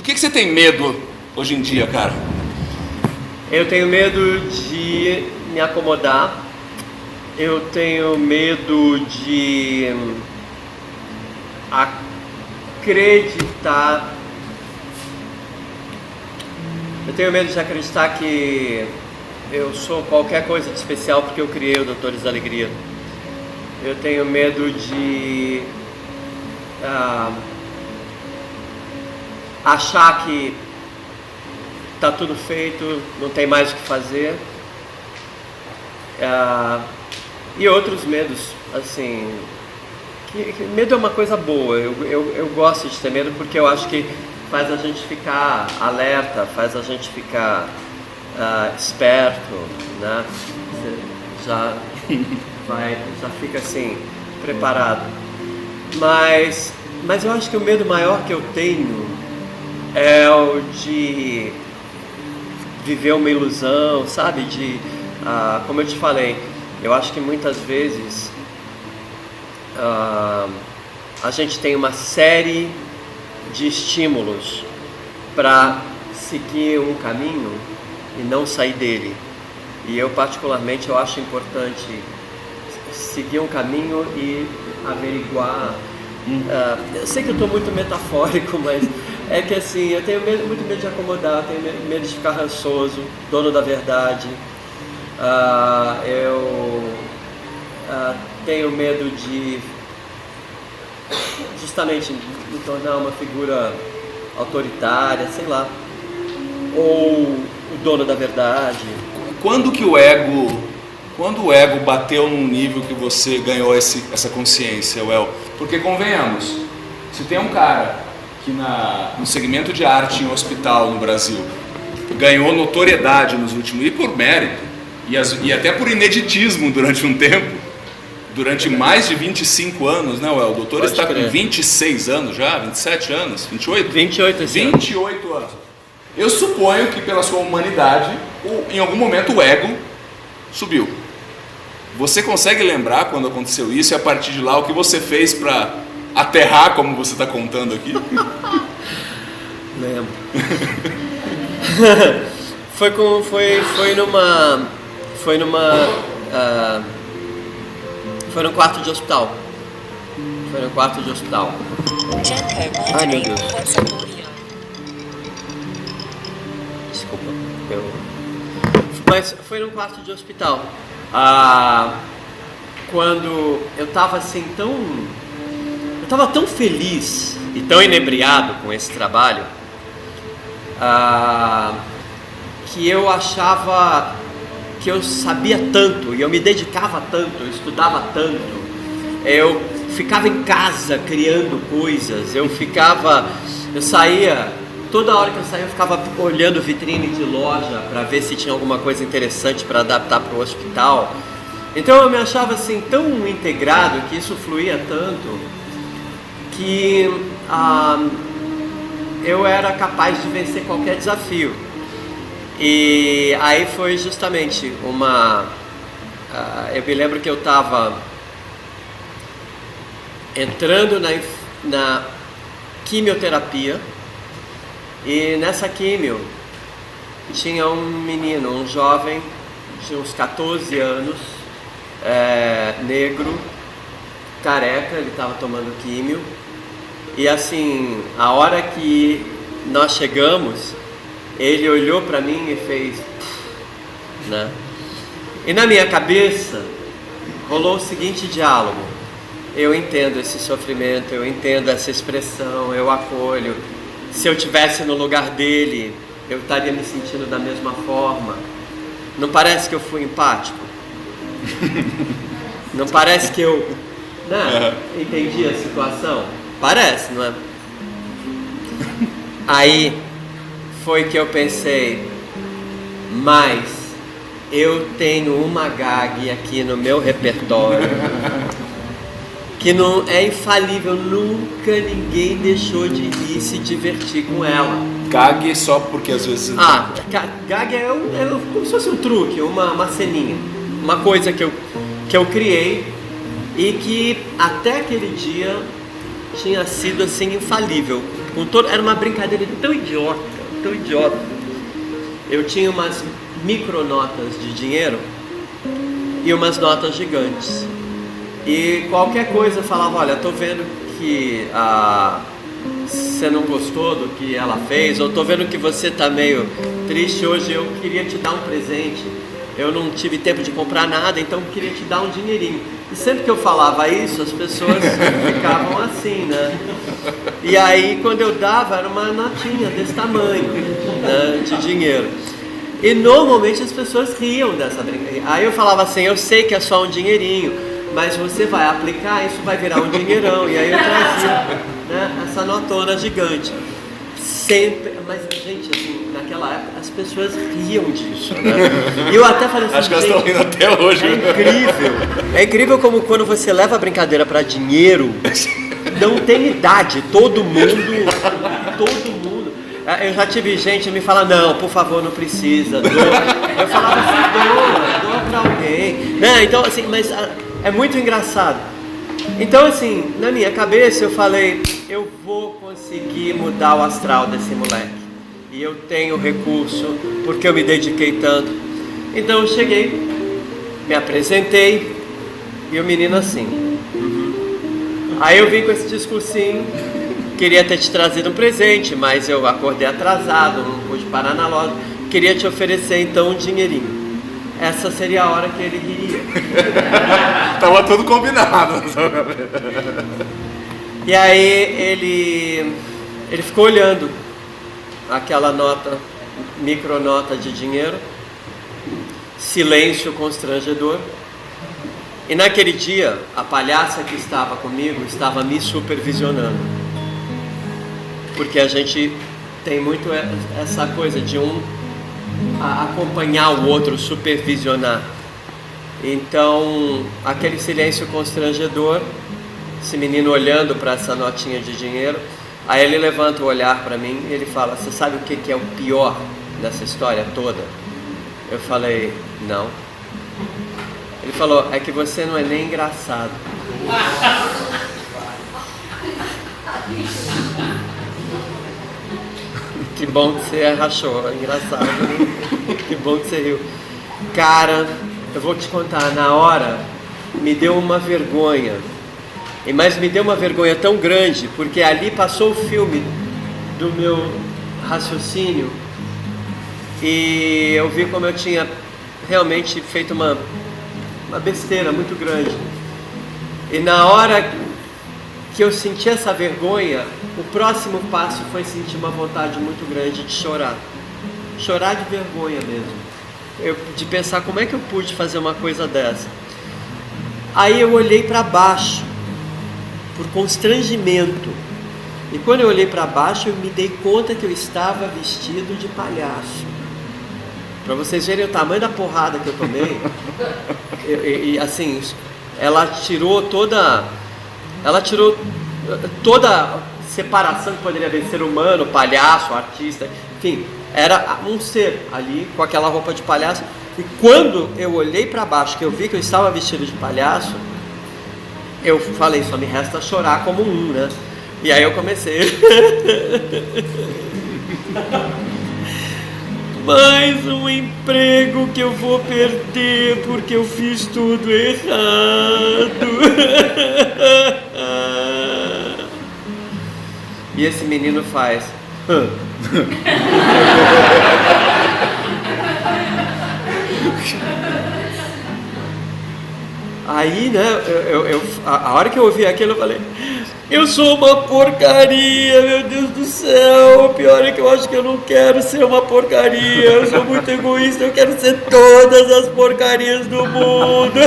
Do que você tem medo hoje em dia, cara? Eu tenho medo de me acomodar. Eu tenho medo de acreditar. Eu tenho medo de acreditar que eu sou qualquer coisa de especial porque eu criei o Doutores da Alegria. Eu tenho medo de achar que tá tudo feito, não tem mais o que fazer. E outros medos, assim, que medo é uma coisa boa. Eu gosto de ter medo porque eu acho que faz a gente ficar alerta, faz a gente ficar esperto, né? Você já fica assim, preparado. Mas eu acho que o medo maior que eu tenho é o de viver uma ilusão, sabe? Como eu te falei, eu acho que muitas vezes a gente tem uma série de estímulos para seguir um caminho e não sair dele. E eu particularmente eu acho importante seguir um caminho e averiguar. Eu sei que eu estou muito metafórico, mas é que assim, eu tenho muito medo de acomodar, tenho medo de ficar rançoso, dono da verdade. Eu tenho medo de justamente me tornar uma figura autoritária, sei lá, ou o dono da verdade. Quando o ego bateu num nível que você ganhou essa consciência, Well? Porque convenhamos, se tem um cara que no segmento de arte em hospital no Brasil ganhou notoriedade nos últimos, e por mérito, e até por ineditismo durante um tempo, durante mais de 25 anos, né, Well? O doutor está com 26 anos já, 27 anos, 28? 28, sim. 28 anos. Eu suponho que pela sua humanidade, em algum momento o ego subiu. Você consegue lembrar quando aconteceu isso e a partir de lá o que você fez para aterrar, como você está contando aqui? Lembro. Foi num quarto de hospital. Ai, meu Deus. Desculpa. Mas foi num quarto de hospital. Quando eu estava assim eu estava tão feliz e tão inebriado com esse trabalho, que eu achava que eu sabia tanto, e eu me dedicava tanto, eu estudava tanto, eu ficava em casa criando coisas, eu saía, toda hora que eu saía eu ficava olhando vitrine de loja para ver se tinha alguma coisa interessante para adaptar para o hospital. Então eu me achava assim tão integrado, que isso fluía tanto, que eu era capaz de vencer qualquer desafio. E aí foi justamente eu me lembro que eu estava entrando na quimioterapia, e nessa quimio tinha um menino, um jovem de uns 14 anos, negro, careca, ele estava tomando químio. E assim, a hora que nós chegamos, ele olhou para mim e fez, né? E na minha cabeça rolou o seguinte diálogo: eu entendo esse sofrimento, eu entendo essa expressão, eu acolho. Se eu tivesse no lugar dele, eu estaria me sentindo da mesma forma. Não parece que eu fui empático? Não parece que eu entendi a situação? Parece, não é? Aí foi que eu pensei, mas eu tenho uma gag aqui no meu repertório que não é infalível, nunca ninguém deixou de ir se divertir com ela. Gag só porque às vezes... Gag é como se fosse um truque, uma ceninha, uma coisa que eu criei e que até aquele dia tinha sido assim infalível. Era uma brincadeira tão idiota, tão idiota. Eu tinha umas micronotas de dinheiro e umas notas gigantes. E qualquer coisa eu falava, olha, tô vendo que você não gostou do que ela fez, ou tô vendo que você tá meio triste hoje, eu queria te dar um presente. Eu não tive tempo de comprar nada, então eu queria te dar um dinheirinho. E sempre que eu falava isso, as pessoas ficavam assim, né? E aí quando eu dava, era uma notinha desse tamanho, né, de dinheiro. E normalmente as pessoas riam dessa brincadeira. Aí eu falava assim, eu sei que é só um dinheirinho, mas você vai aplicar, isso vai virar um dinheirão. E aí eu trazia, né, essa notona gigante. Sempre, mas gente, assim, naquela época as pessoas riam disso, né? E eu até falei assim, acho que elas estão rindo até hoje. É incrível. É incrível como quando você leva a brincadeira para dinheiro, não tem idade, todo mundo. Eu já tive gente me falar, não, por favor, não precisa, doa. Eu falava assim, doa pra alguém, né? Então assim, mas é muito engraçado. Então assim, na minha cabeça eu falei, eu vou conseguir mudar o astral desse moleque. E eu tenho recurso, porque eu me dediquei tanto. Então eu cheguei, me apresentei, e o menino assim. Aí eu vim com esse discursinho, queria ter te trazido um presente, mas eu acordei atrasado, não pude parar na loja. Queria te oferecer então um dinheirinho. Essa seria a hora que ele riria. Tava tudo combinado. E aí ele ficou olhando aquela nota, micronota de dinheiro, silêncio constrangedor. E naquele dia, a palhaça que estava comigo estava me supervisionando. Porque a gente tem muito essa coisa de acompanhar o outro, supervisionar. Então, aquele silêncio constrangedor, esse menino olhando para essa notinha de dinheiro, aí ele levanta o olhar para mim e ele fala, você sabe o que é o pior dessa história toda? Eu falei, não. Ele falou, é que você não é nem engraçado. Que bom que você rachou, é engraçado, né? Que bom que você riu. Cara, eu vou te contar, na hora me deu uma vergonha. Mas me deu uma vergonha tão grande, porque ali passou o filme do meu raciocínio e eu vi como eu tinha realmente feito uma besteira muito grande. E na hora que eu senti essa vergonha, o próximo passo foi sentir uma vontade muito grande de chorar. Chorar de vergonha mesmo. De pensar como é que eu pude fazer uma coisa dessa. Aí eu olhei para baixo, por constrangimento. E quando eu olhei para baixo, eu me dei conta que eu estava vestido de palhaço. Para vocês verem o tamanho da porrada que eu tomei. E assim, ela tirou toda separação que poderia haver, ser humano, palhaço, artista, enfim, era um ser ali com aquela roupa de palhaço. E quando eu olhei para baixo, que eu vi que eu estava vestido de palhaço, eu falei, só me resta chorar como né? E aí eu comecei. Mais um emprego que eu vou perder porque eu fiz tudo errado. E esse menino faz. Aí, né, a hora que eu ouvi aquilo, eu falei, eu sou uma porcaria, meu Deus do céu. O pior é que eu acho que eu não quero ser uma porcaria. Eu sou muito egoísta, eu quero ser todas as porcarias do mundo.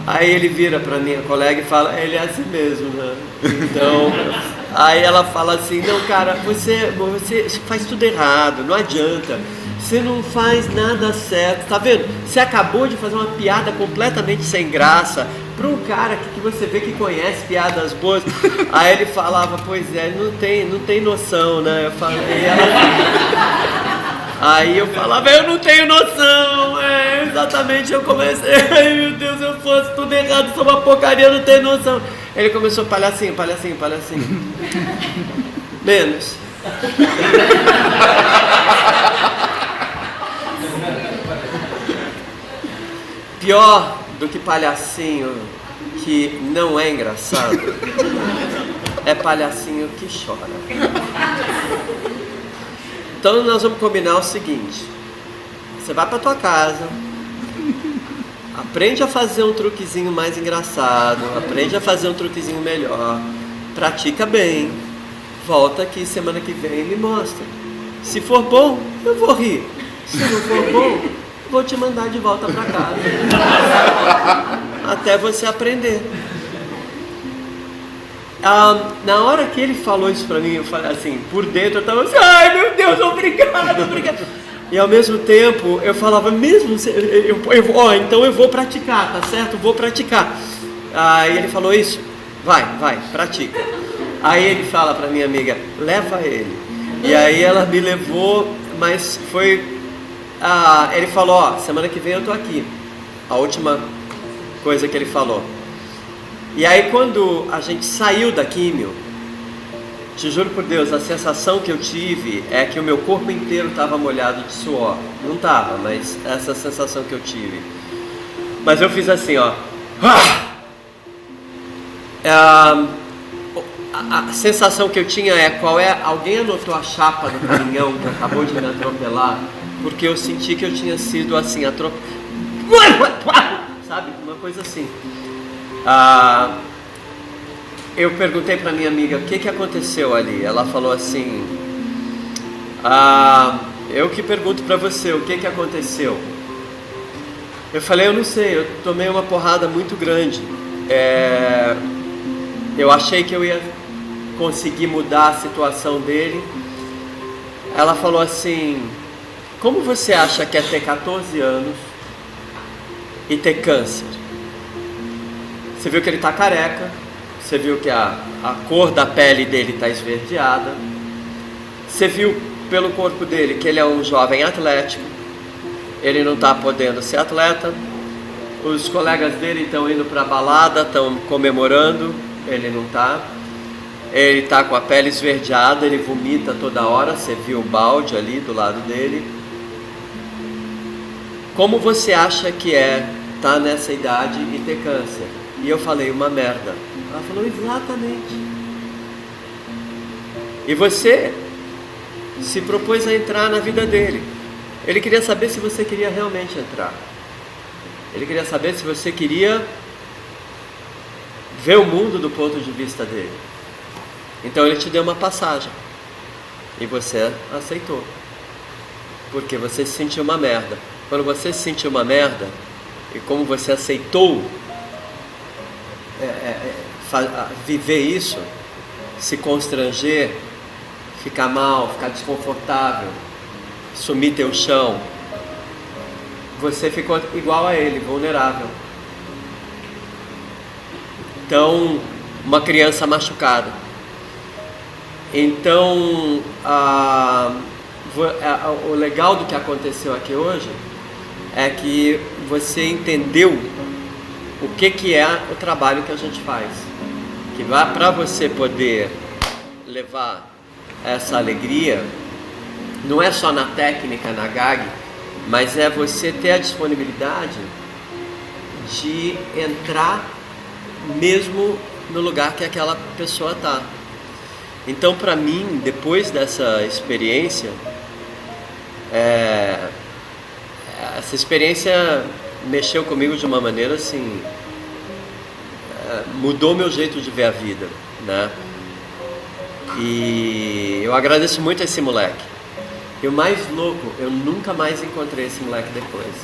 Aí ele vira pra minha colega e fala, ele é assim mesmo, né? Então, aí ela fala assim, não, cara, você faz tudo errado, não adianta. Você não faz nada certo, tá vendo? Você acabou de fazer uma piada completamente sem graça para um cara que você vê que conhece piadas boas. Aí ele falava, pois é, não tem noção, né? Eu falei, aí eu falava, eu não tenho noção, exatamente, eu comecei, ai meu Deus, eu faço tudo errado, sou uma porcaria, não tenho noção. Ele começou palhacinho, palhacinho, palhacinho. Menos. Pior do que palhacinho que não é engraçado é palhacinho que chora. Então nós vamos combinar o seguinte: você vai pra tua casa, aprende a fazer um truquezinho mais engraçado, aprende a fazer um truquezinho melhor, pratica bem, volta aqui semana que vem e me mostra. Se for bom, eu vou rir. Se não for bom, vou te mandar de volta pra casa até você aprender. Na hora que ele falou isso pra mim, eu falei assim, por dentro eu tava assim, ai meu Deus, obrigado, obrigado. E ao mesmo tempo eu falava, mesmo, então eu vou praticar, tá certo? Vou praticar. Aí ele falou isso, vai, pratica. Aí ele fala pra minha amiga, leva ele. E aí ela me levou, mas foi, ele falou, semana que vem eu tô aqui. A última coisa que ele falou. E aí quando a gente saiu da químio, te juro por Deus, a sensação que eu tive é que o meu corpo inteiro estava molhado de suor. Não estava, mas essa sensação que eu tive. Mas eu fiz assim, ó. A sensação que eu tinha alguém anotou a chapa do caminhão que acabou de me atropelar, porque eu senti que eu tinha sido assim, atropelado. Sabe? Uma coisa assim. Eu perguntei para minha amiga o que aconteceu ali. Ela falou assim, eu que pergunto para você, o que aconteceu? Eu falei, eu não sei, eu tomei uma porrada muito grande. Eu achei que eu ia conseguir mudar a situação dele. Ela falou assim, como você acha que é ter 14 anos e ter câncer? Você viu que ele está careca, você viu que a cor da pele dele está esverdeada, você viu pelo corpo dele que ele é um jovem atlético, ele não está podendo ser atleta, os colegas dele estão indo para a balada, estão comemorando, ele não está, ele está com a pele esverdeada, ele vomita toda hora, você viu o balde ali do lado dele. Como você acha que é estar nessa idade e ter câncer? E eu falei, uma merda. Ela falou, exatamente. E você se propôs a entrar na vida dele. Ele queria saber se você queria realmente entrar. Ele queria saber se você queria ver o mundo do ponto de vista dele. Então ele te deu uma passagem. E você aceitou. Porque você se sentiu uma merda. Quando você se sentiu uma merda, e como você aceitou viver isso, se constranger, ficar mal, ficar desconfortável, sumir teu chão, você ficou igual a ele, vulnerável. Então, uma criança machucada. Então, o legal do que aconteceu aqui hoje é que você entendeu o que é o trabalho que a gente faz. Que para você poder levar essa alegria, não é só na técnica, na gag, mas é você ter a disponibilidade de entrar mesmo no lugar que aquela pessoa está. Então, para mim, depois dessa experiência, essa experiência mexeu comigo de uma maneira assim, mudou meu jeito de ver a vida, né? E eu agradeço muito a esse moleque. E o mais louco, eu nunca mais encontrei esse moleque depois.